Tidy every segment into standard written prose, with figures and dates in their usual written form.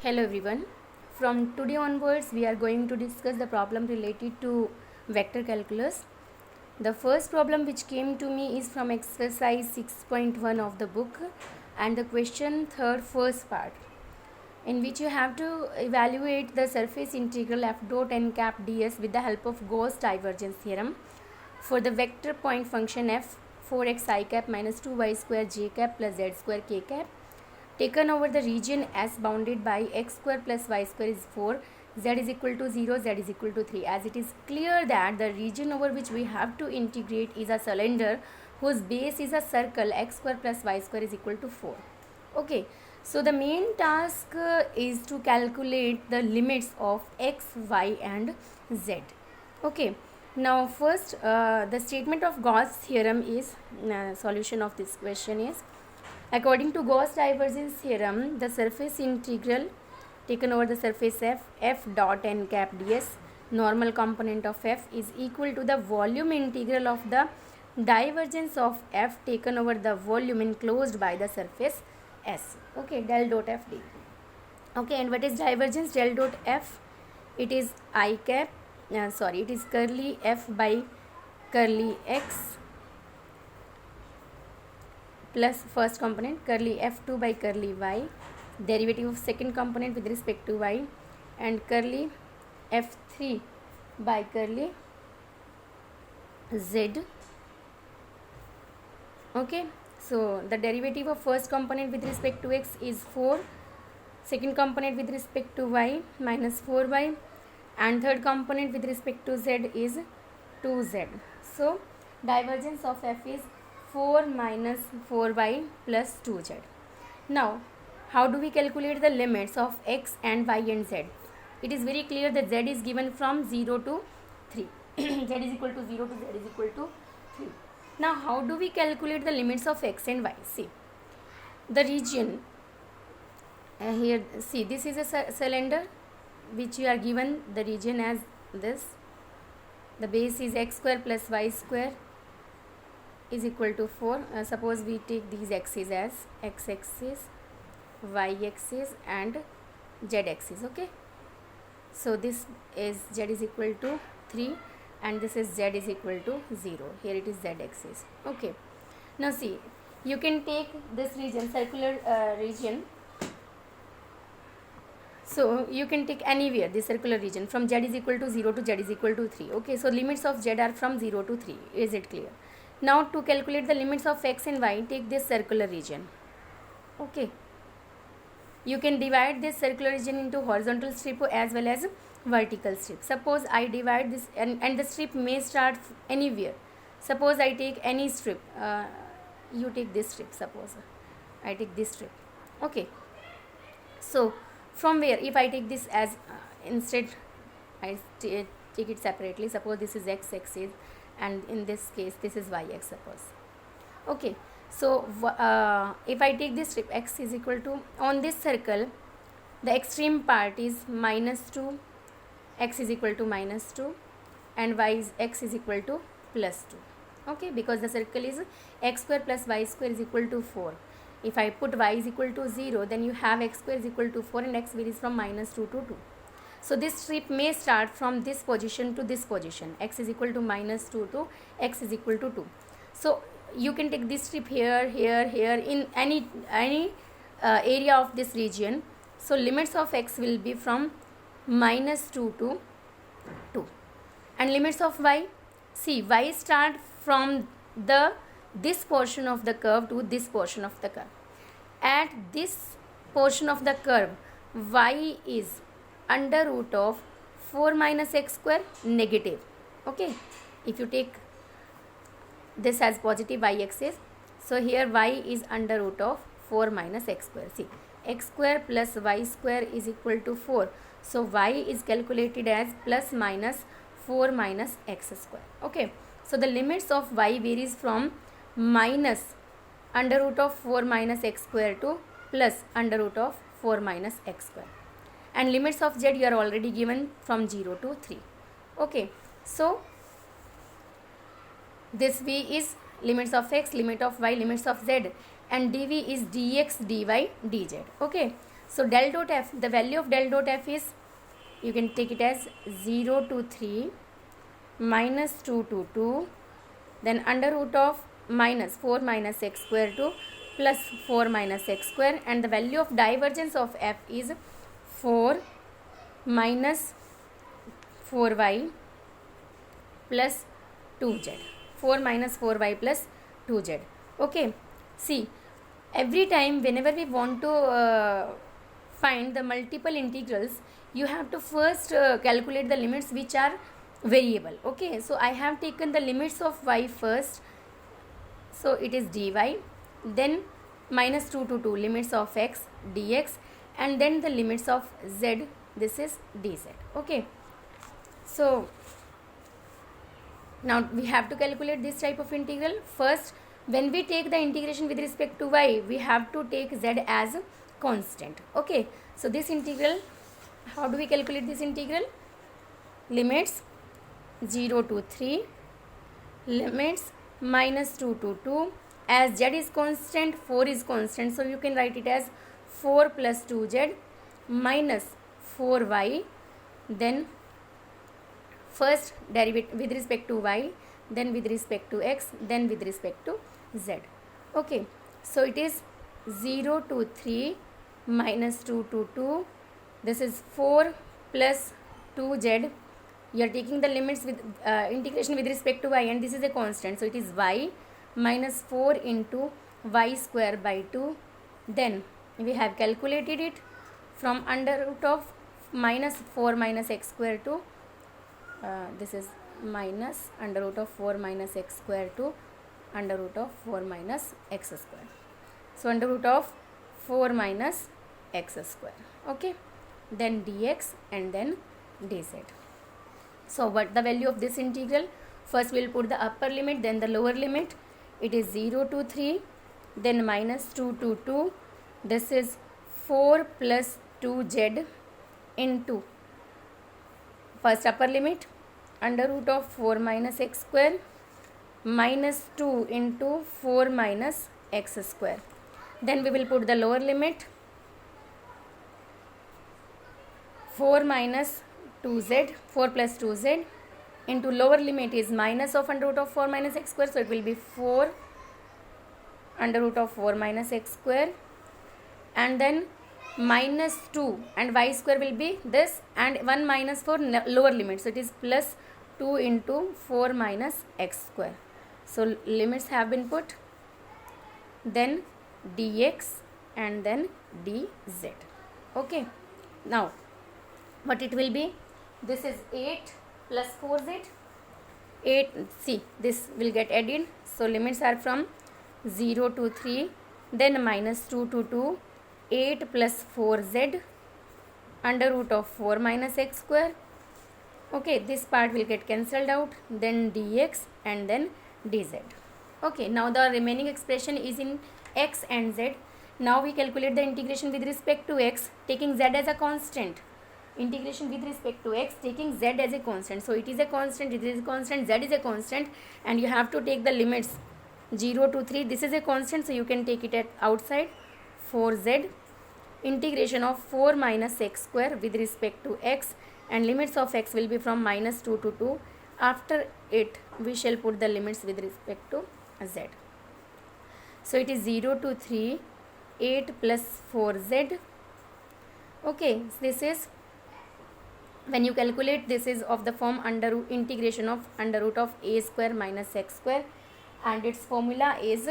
Hello everyone. From today onwards, we are going to discuss the problem related to vector calculus. The first problem which came to me is from exercise 6.1 of the book and the question first part, in which you have to evaluate the surface integral f dot n cap ds with the help of Gauss divergence theorem for the vector point function f 4x I cap minus 2y square j cap plus z square k cap taken over the region S bounded by x square plus y square is 4, z is equal to 0, z is equal to 3. As it is clear that the region over which we have to integrate is a cylinder whose base is a circle, x square plus y square is equal to 4. Okay, so the main task is to calculate the limits of x, y and z. Okay, now first the statement of Gauss theorem is, solution of this question is, according to Gauss divergence theorem, the surface integral taken over the surface f dot n cap ds, normal component of f, is equal to the volume integral of the divergence of f taken over the volume enclosed by the surface S. Okay, del dot f d. Okay, and what is divergence? Del dot f, it is I cap, it is curly f by curly x plus first component curly f2 by curly y, derivative of second component with respect to y, and curly f3 by curly z. Okay, so the derivative of first component with respect to x is 4, second component with respect to y minus 4y, and third component with respect to z is 2z. So divergence of f is 4 minus 4y plus 2z. Now, how do we calculate the limits of x and y and z? It is very clear that z is given from 0 to 3. Z is equal to 0 to z is equal to 3. Now, how do we calculate the limits of x and y? See, the region, here, see, this is a cylinder which you are given the region as this. The base is x square plus y square is equal to 4. Suppose we take these axes as x axis, y axis and z axis. Okay, so this is z is equal to 3 and this is z is equal to 0. Here it is z axis. Okay, now see, you can take this region, circular region. So you can take anywhere this circular region from z is equal to 0 to z is equal to 3. Okay, so limits of z are from 0 to 3. Is it clear? Now to calculate the limits of x and y, take this circular region. Okay, you can divide this circular region into horizontal strip as well as vertical strip. Suppose I divide this and the strip may start anywhere. Suppose I take any strip, you take this strip. Suppose I take this strip. Okay, so from where, if I take this as instead I take it separately. Suppose this is x axis and in this case this is y x, suppose. Okay, so if I take this strip, x is equal to, on this circle the extreme part is minus 2, x is equal to minus 2 and x is equal to plus 2. Okay, because the circle is x square plus y square is equal to 4. If I put y is equal to 0, then you have x square is equal to 4 and x varies from minus 2 to 2. So this strip may start from this position to this position, x is equal to minus 2 to x is equal to 2. So you can take this strip here, here, here, in any area of this region. So limits of x will be from minus 2 to 2. And limits of y, see, y start from this portion of the curve to this portion of the curve. At this portion of the curve, y is under root of 4 minus x square, negative. Okay, if you take this as positive y axis, so here y is under root of 4 minus x square. See, x square plus y square is equal to 4. So y is calculated as plus minus 4 minus x square. Okay, so the limits of y varies from minus under root of 4 minus x square to plus under root of 4 minus x square. And limits of z you are already given from 0 to 3. Okay, so this v is limits of x, limit of y, limits of z, and dv is dx, dy, dz. Okay, So del dot f, the value of del dot f is, you can take it as 0 to 3 minus 2 to 2, then under root of minus 4 minus x square to plus 4 minus x square, and the value of divergence of f is 4 minus 4y plus 2z. 4 minus 4y plus 2z. Okay, see, every time whenever we want to find the multiple integrals, you have to first calculate the limits which are variable. Okay, so I have taken the limits of y first, so it is dy, then minus 2 to 2 limits of x dx, and then the limits of z, this is dz. Okay, so now we have to calculate this type of integral. First, when we take the integration with respect to y, we have to take z as constant. Okay, so this integral, how do we calculate this integral? Limits 0 to 3, limits minus 2 to 2, as z is constant, 4 is constant, so you can write it as 4 plus 2z minus 4y, then first derivative with respect to y, then with respect to x, then with respect to z. Okay, so it is 0 to 3 minus 2 to 2, this is 4 plus 2z, you are taking the limits with integration with respect to y, and this is a constant, so it is y minus 4 into y square by 2, then we have calculated it from under root of minus 4 minus x square to this is minus under root of 4 minus x square to under root of 4 minus x square, so under root of 4 minus x square. Okay, then dx and then dz. So what the value of this integral? First we will put the upper limit, then the lower limit. It is 0 to 3, then minus 2 to 2, this is 4 plus 2z into first upper limit under root of 4 minus x square minus 2 into 4 minus x square. Then we will put the lower limit, 4 minus 2z, 4 plus 2z into lower limit is minus of under root of 4 minus x square, so it will be 4 under root of 4 minus x square, and then minus 2 and y square will be this, and 1 minus 4 lower limit, so it is plus 2 into 4 minus x square. So limits have been put, then dx and then dz. Okay, now what it will be? This is 8 plus 4z, 8, see, this will get added, so limits are from 0 to 3, then minus 2 to 2, 8 plus 4z under root of 4 minus x square. Okay, this part will get cancelled out, then dx and then dz. Okay, now the remaining expression is in x and z. Now we calculate the integration with respect to x, taking z as a constant. Integration with respect to x, taking z as a constant. So it is a constant, it is a constant, z is a constant, and you have to take the limits 0 to 3. This is a constant, so you can take it at outside. 4z integration of 4 minus x square with respect to x, and limits of x will be from minus 2 to 2. After it, we shall put the limits with respect to z. So it is 0 to 3, 8 plus 4z. Okay, so this is, when you calculate, this is of the form integration of under root of a square minus x square, and its formula is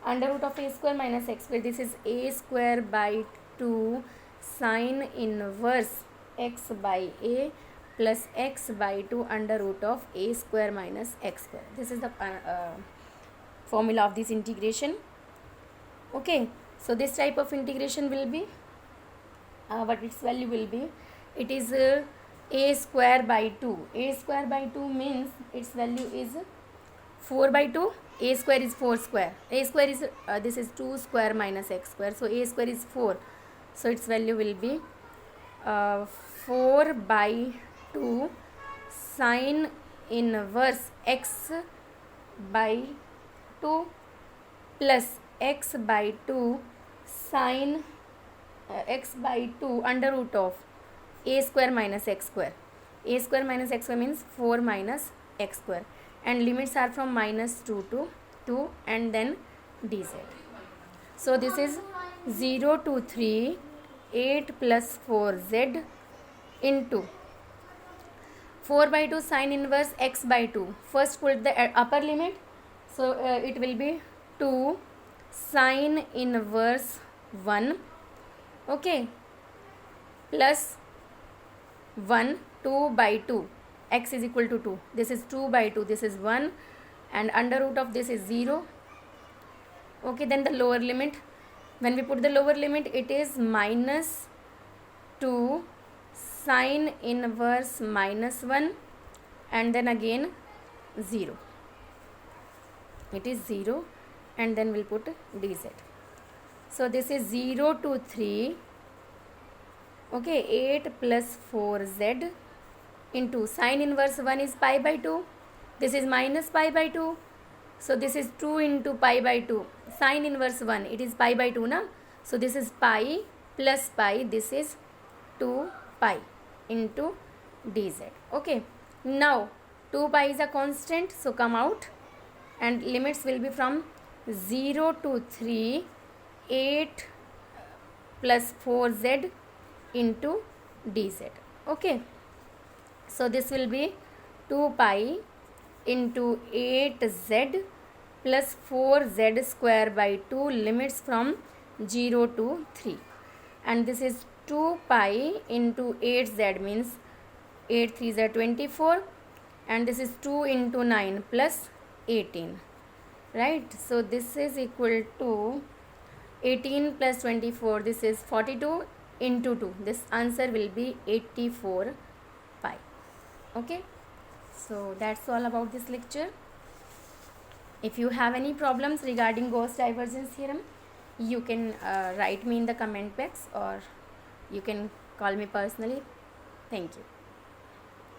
under root of a square minus x square. This is a square by 2 sine inverse x by a plus x by 2 under root of a square minus x square. This is the formula of this integration. Okay, so this type of integration will be what its value will be? It is a square by 2. A square by 2 means its value is 4 by 2. A square is 4 square. A square is this is 2 square minus x square. So a square is 4. So its value will be 4 by 2 sine inverse x by 2 plus x by 2 sine x by 2 under root of a square minus x square. A square minus x square means 4 minus x square, and limits are from minus 2 to 2 and then dz. So this is 0 to 3 8 plus 4z into 4 by 2 sine inverse x by 2. First put the upper limit, so it will be 2 sine inverse 1, okay, plus 1 2 by 2, x is equal to 2, this is 2 by 2, this is 1, and under root of this is 0, okay. Then the lower limit, when we put the lower limit, it is minus 2 sine inverse minus 1 and then again 0, it is 0, and then we'll put dz. So this is 0 to 3, okay, 8 plus 4z into sine inverse 1 is pi by 2, this is minus pi by 2, so this is 2 into pi by 2, sine inverse 1, it is pi by 2 na, so this is pi plus pi, this is 2 pi into dz, okay. Now 2 pi is a constant, so come out, and limits will be from 0 to 3 8 plus 4z into dz, okay. So this will be 2 pi into 8z plus 4z square by 2, limits from 0 to 3, and this is 2 pi into 8z means 8 3s are 24, and this is 2 into 9 plus 18, right. So this is equal to 18 plus 24, this is 42 into 2, this answer will be 84 pi, okay. So that's all about this lecture. If you have any problems regarding Gauss divergence theorem, you can write me in the comment box, or you can call me personally. Thank you.